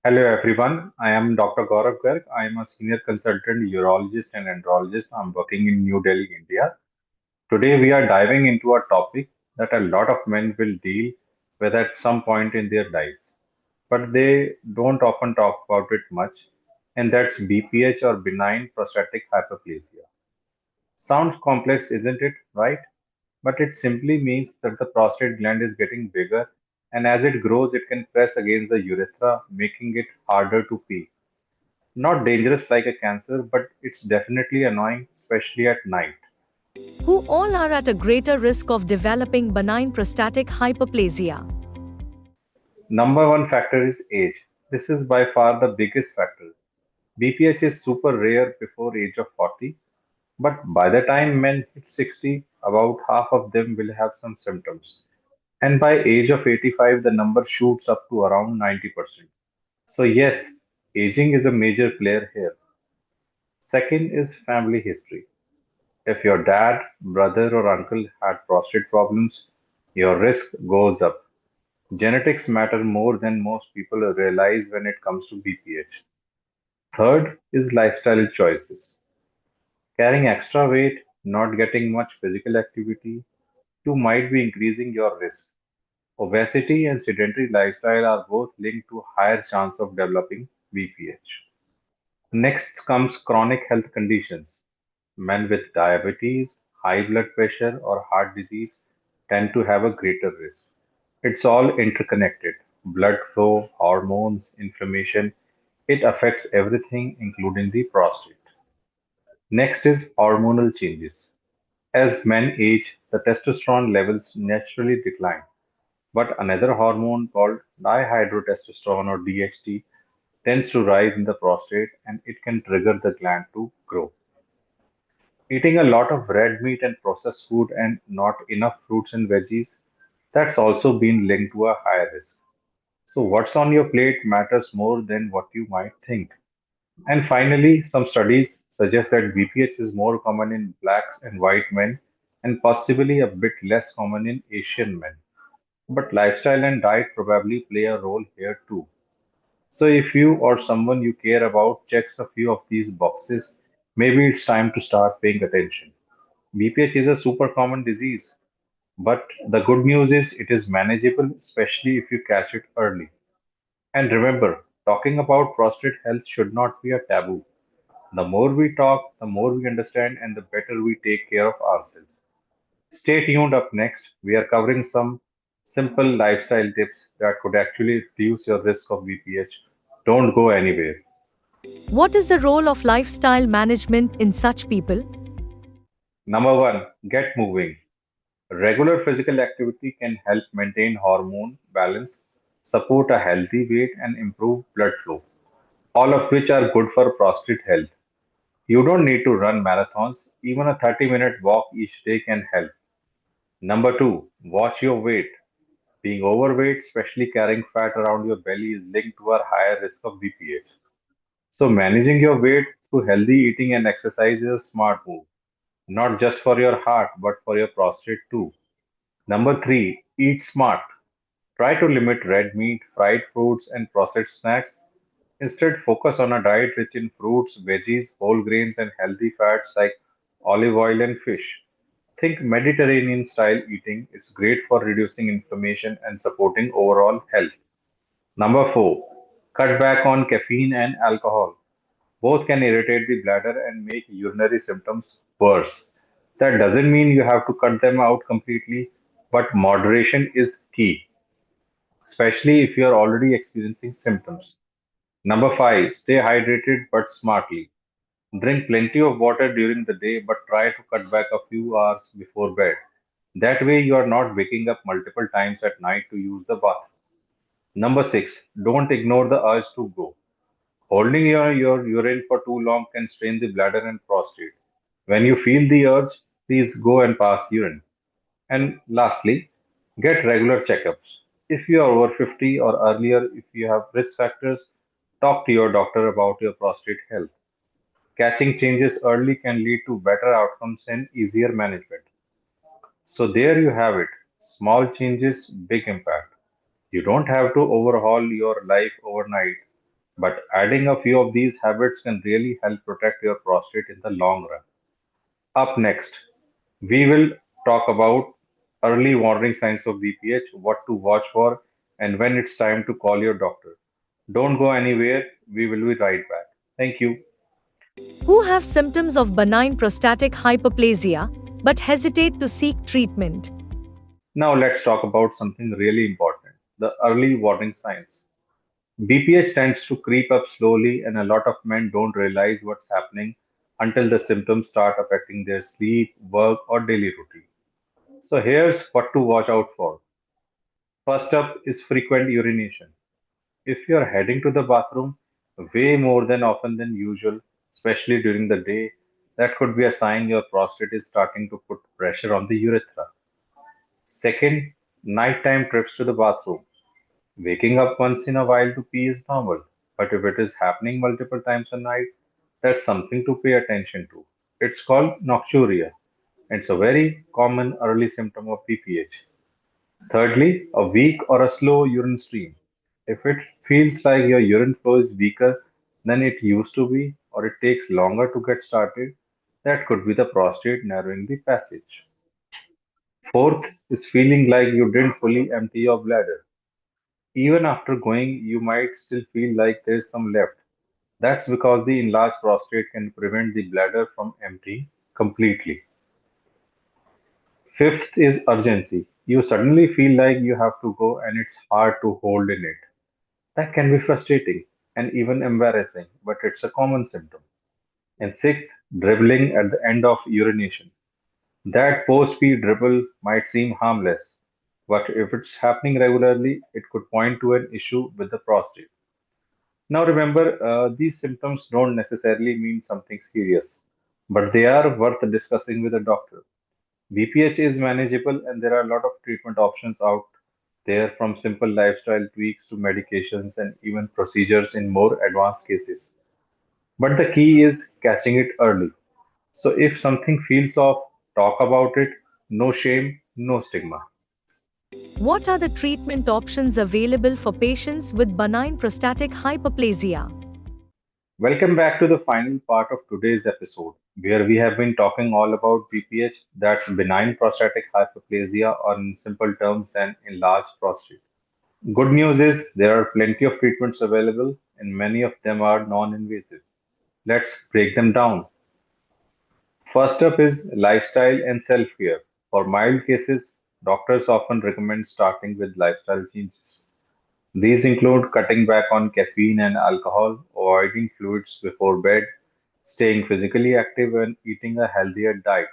Hello everyone, I am Dr. Gaurav Garg. I am a senior consultant urologist and andrologist. I'm working in New Delhi, India. Today we are diving into a topic that a lot of men will deal with at some point in their lives, but they don't often talk about it much, and that's BPH or benign prostatic hyperplasia. Sounds complex, isn't it, right? But it simply means that the prostate gland is getting bigger, and as it grows, it can press against the urethra, making it harder to pee. Not dangerous like a cancer, but it's definitely annoying, especially at night. Who all are at a greater risk of developing benign prostatic hyperplasia. Number one factor is age. This is by far the biggest factor. BPH is super rare before age of 40, but by the time men hit 60, about half of them will have some symptoms. And by age of 85, the number shoots up to around 90%. So yes, aging is a major player here. Second is family history. If your dad, brother, or uncle had prostate problems, your risk goes up. Genetics matter more than most people realize when it comes to BPH. Third is lifestyle choices. Carrying extra weight, not getting much physical activity, you might be increasing your risk. Obesity and sedentary lifestyle are both linked to higher chance of developing BPH. Next comes chronic health conditions. Men with diabetes, high blood pressure, or heart disease tend to have a greater risk. It's all interconnected. Blood flow, hormones, inflammation, it affects everything, including the prostate. Next is hormonal changes. As men age, the testosterone levels naturally decline, but another hormone called dihydrotestosterone or DHT tends to rise in the prostate and it can trigger the gland to grow. Eating a lot of red meat and processed food and not enough fruits and veggies, that's also been linked to a higher risk. So, what's on your plate matters more than what you might think. And finally, some studies suggest that BPH is more common in blacks and white men and possibly a bit less common in Asian men. But lifestyle and diet probably play a role here too. So, if you or someone you care about checks a few of these boxes, maybe it's time to start paying attention. BPH is a super common disease, but the good news is it is manageable, especially if you catch it early. And remember, talking about prostate health should not be a taboo. The more we talk, the more we understand, and the better we take care of ourselves. Stay tuned up next. We are covering some simple lifestyle tips that could actually reduce your risk of BPH. Don't go anywhere. What is the role of lifestyle management in such people? Number one, get moving. Regular physical activity can help maintain hormone balance, support a healthy weight, and improve blood flow, all of which are good for prostate health. You don't need to run marathons, even a 30-minute walk each day can help. Number two, watch your weight. Being overweight, especially carrying fat around your belly, is linked to a higher risk of BPH. So, managing your weight through healthy eating and exercise is a smart move, not just for your heart, but for your prostate too. Number three, eat smart. Try to limit red meat, fried fruits, and processed snacks. Instead, focus on a diet rich in fruits, veggies, whole grains, and healthy fats like olive oil and fish. Think Mediterranean style eating. It's great for reducing inflammation and supporting overall health. Number four, cut back on caffeine and alcohol. Both can irritate the bladder and make urinary symptoms worse. That doesn't mean you have to cut them out completely, but moderation is key, especially if you are already experiencing symptoms. Number five, stay hydrated but smartly. Drink plenty of water during the day, but try to cut back a few hours before bed. That way, you are not waking up multiple times at night to use the bathroom. Number six, don't ignore the urge to go. Holding your urine for too long can strain the bladder and prostate. When you feel the urge, please go and pass urine. And lastly, get regular checkups. If you are over 50 or earlier, if you have risk factors, talk to your doctor about your prostate health. Catching changes early can lead to better outcomes and easier management. So, there you have it, small changes, big impact. You don't have to overhaul your life overnight. But adding a few of these habits can really help protect your prostate in the long run. Up next, we will talk about early warning signs of BPH, what to watch for, and when it's time to call your doctor. Don't go anywhere, we will be right back. Thank you. Who have symptoms of benign prostatic hyperplasia but hesitate to seek treatment. Now let's talk about something really important, the early warning signs. BPH tends to creep up slowly, and a lot of men don't realize what's happening until the symptoms start affecting their sleep, work, or daily routine. So, here's what to watch out for. First up is frequent urination. If you're heading to the bathroom way more than often than usual, especially during the day, that could be a sign your prostate is starting to put pressure on the urethra. Second, nighttime trips to the bathroom. Waking up once in a while to pee is normal, but if it is happening multiple times a night, that's something to pay attention to. It's called nocturia. It's a very common early symptom of BPH. Thirdly, a weak or a slow urine stream. If it feels like your urine flow is weaker than it used to be, or it takes longer to get started, that could be the prostate narrowing the passage. Fourth is feeling like you didn't fully empty your bladder. Even after going, you might still feel like there's some left. That's because the enlarged prostate can prevent the bladder from emptying completely. Fifth is urgency. You suddenly feel like you have to go and it's hard to hold in it. That can be frustrating and even embarrassing, but it's a common symptom. And sixth, dribbling at the end of urination. That post pee dribble might seem harmless, but if it's happening regularly, it could point to an issue with the prostate. Now, remember, these symptoms don't necessarily mean something serious, but they are worth discussing with a doctor. BPH is manageable, and there are a lot of treatment options out there from simple lifestyle tweaks to medications and even procedures in more advanced cases. But the key is catching it early. So, if something feels off, talk about it. No shame, no stigma. What are the treatment options available for patients with benign prostatic hyperplasia? Welcome back to the final part of today's episode, where we have been talking all about BPH, that's benign prostatic hyperplasia, or in simple terms, an enlarged prostate. Good news is there are plenty of treatments available, and many of them are non invasive. Let's break them down. First up is lifestyle and self care. For mild cases, doctors often recommend starting with lifestyle changes. These include cutting back on caffeine and alcohol, avoiding fluids before bed, staying physically active, and eating a healthier diet.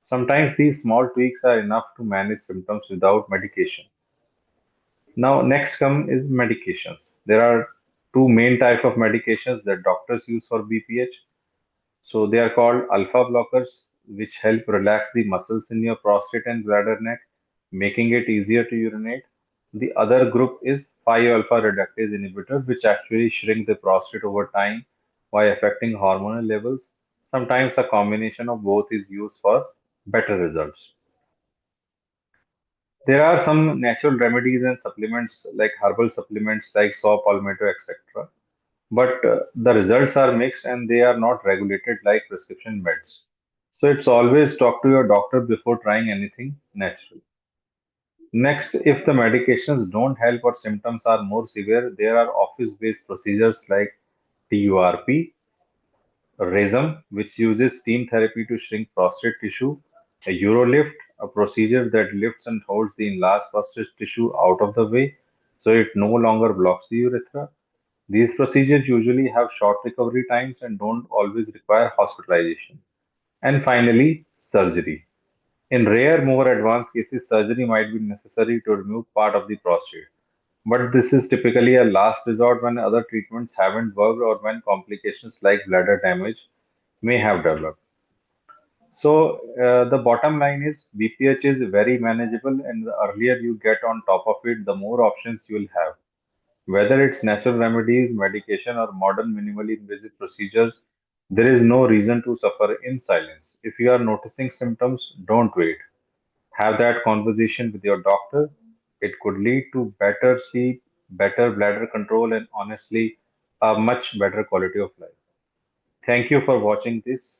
Sometimes these small tweaks are enough to manage symptoms without medication. Now, next come is medications. There are two main type of medications that doctors use for BPH. So they are called alpha blockers, which help relax the muscles in your prostate and bladder neck, making it easier to urinate. The other group is 5-alpha reductase inhibitor, which actually shrink the prostate over time by affecting hormonal levels. Sometimes a combination of both is used for better results. There are some natural remedies and supplements like herbal supplements like saw, palmetto, etc. But the results are mixed and they are not regulated like prescription meds. So it's always talk to your doctor before trying anything natural. Next, if the medications don't help or symptoms are more severe, there are office-based procedures like TURP, RESM, which uses steam therapy to shrink prostate tissue, a Eurolift, a procedure that lifts and holds the enlarged prostate tissue out of the way so it no longer blocks the urethra. These procedures usually have short recovery times and don't always require hospitalization. And finally, surgery. In rare, more advanced cases, surgery might be necessary to remove part of the prostate. But this is typically a last resort when other treatments haven't worked or when complications like bladder damage may have developed. So, the bottom line is BPH is very manageable, and the earlier you get on top of it, the more options you'll have. Whether it's natural remedies, medication, or modern minimally invasive procedures, there is no reason to suffer in silence. If you are noticing symptoms, don't wait. Have that conversation with your doctor. It could lead to better sleep, better bladder control, and honestly, a much better quality of life. Thank you for watching this.